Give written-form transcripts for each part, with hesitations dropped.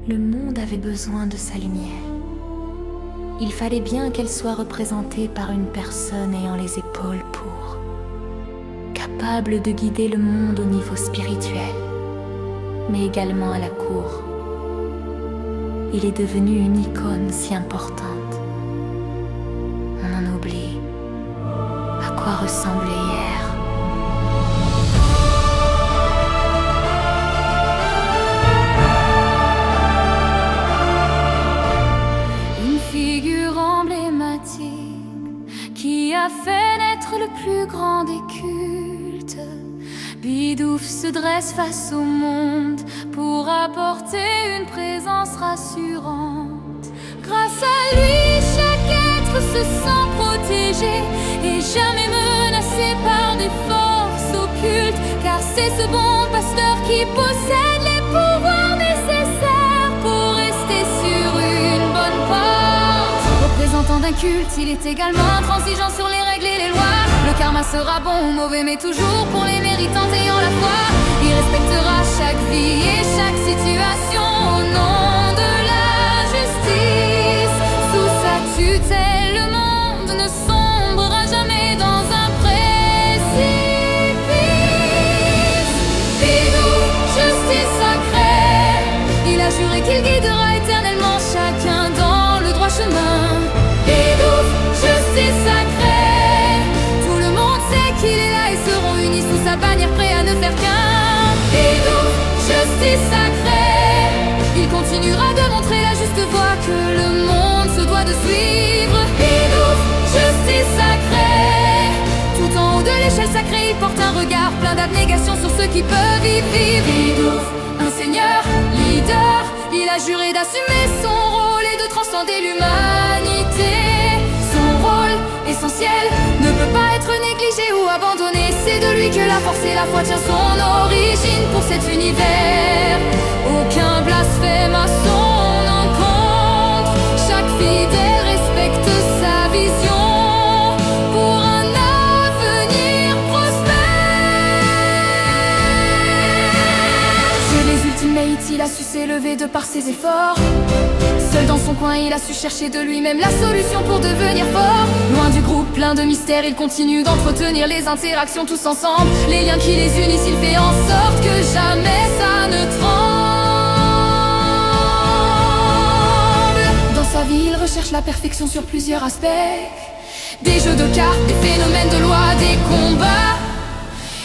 Le monde avait besoin de sa lumière. Il fallait bien qu'elle soit représentée par une personne ayant les épaules pour, capable de guider le monde au niveau spirituel, mais également à la cour. Il est devenu une icône si importante. On en oublie à quoi ressemblait hier. Une figure emblématique qui a fait naître le plus grand des cultes. Bidouf se dresse face au monde pour apporter une présence rassurante. Grâce à lui, chaque être se sent protégé et jamais menacé par des forces occultes. Car c'est ce bon pasteur qui possède les pouvoirs nécessaires pour rester sur une bonne porte. Représentant d'un culte, il est également intransigeant sur les règles et les lois. Le karma sera bon ou mauvais, mais toujours pour les méritants ayant la foi. Il respectera chaque vie et chaque situation au nom de la justice. Sous sa tutelle, le monde ne sombrera jamais dans un précipice. Bidouf, justice sacrée, il a juré qu'il guidera éternellement chacun dans le droit chemin. Bidouf, justice sacrée, tout le monde sait qu'il est là et seront unis sous sa bannière, prêts à ne faire qu'un. Bidouf, justice sacrée, il continuera de montrer la juste voie que le monde se doit de suivre. Bidouf, justice sacrée, tout en haut de l'échelle sacrée, il porte un regard plein d'abnégation sur ceux qui peuvent y vivre. Bidouf, un seigneur, leader, il a juré d'assumer son rôle et de transcender l'humanité. Son rôle essentiel ne peut pas être négligé ou abandonné. C'est de lui que la force et la foi tient son origine pour cet univers. Aucun blasphème à son encontre. Chaque fidèle respecte sa vision pour un avenir prospère. Dieu des ultimates, il a su s'élever de par ses efforts. Seul dans son coin, il a su chercher de lui-même la solution pour devenir fort. Loin du groupe plein de mystères, il continue d'entretenir les interactions tous ensemble. Les liens qui les unissent, il fait en sorte que jamais ça ne tremble. Dans sa vie, il recherche la perfection sur plusieurs aspects. Des jeux de cartes, des phénomènes de loi, des combats.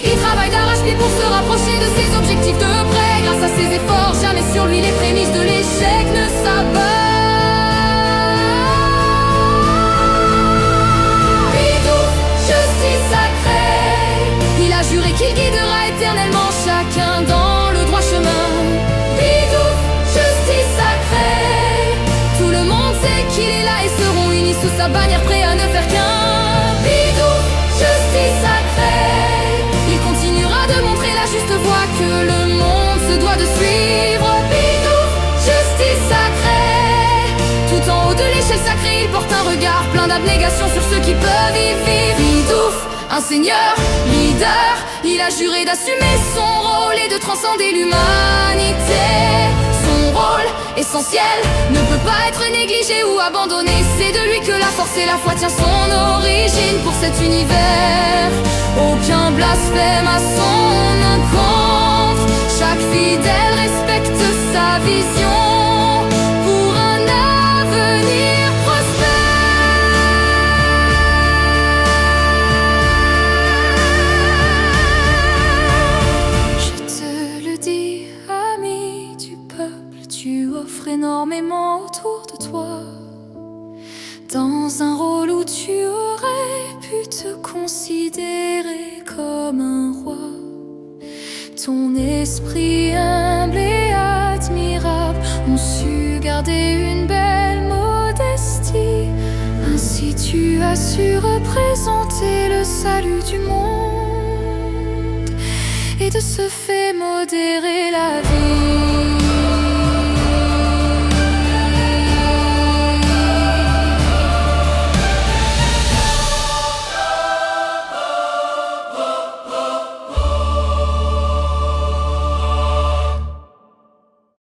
Il travaille d'arrache-pied pour se rapprocher de ses objectifs de près. Grâce à ses efforts, jamais sur lui les prémices de l'échec ne s'abattent. Bidouf, justice sacrée, il a juré qu'il guidera éternellement chacun dans le droit chemin. Bidouf, justice sacrée, tout le monde sait qu'il est là et seront unis sous sa bannière, prêts à ne faire qu'un. Bidouf, justice sacrée, il continuera de montrer la juste voie que le monde se doit de suivre. Bidouf, justice sacrée, tout en haut de l'échelle sacrée, il porte un regard plein d'abnégation sur ceux qui peuvent y vivre. Bidouf, un seigneur, leader, il a juré d'assumer son rôle et de transcender l'humanité. Son rôle essentiel ne peut pas être négligé ou abandonné. C'est de lui que la force et la foi tient son origine pour cet univers. Aucun blasphème à son encontre. Chaque fidèle respecte sa vision pour un avenir prospère. Je te le dis, ami du peuple, tu offres énormément autour de toi. Dans un rôle où tu aurais pu te considérer comme un roi. Ton esprit humble et admirable ont su garder une belle modestie. Ainsi tu as su représenter le salut du monde et de ce fait modérer la vie.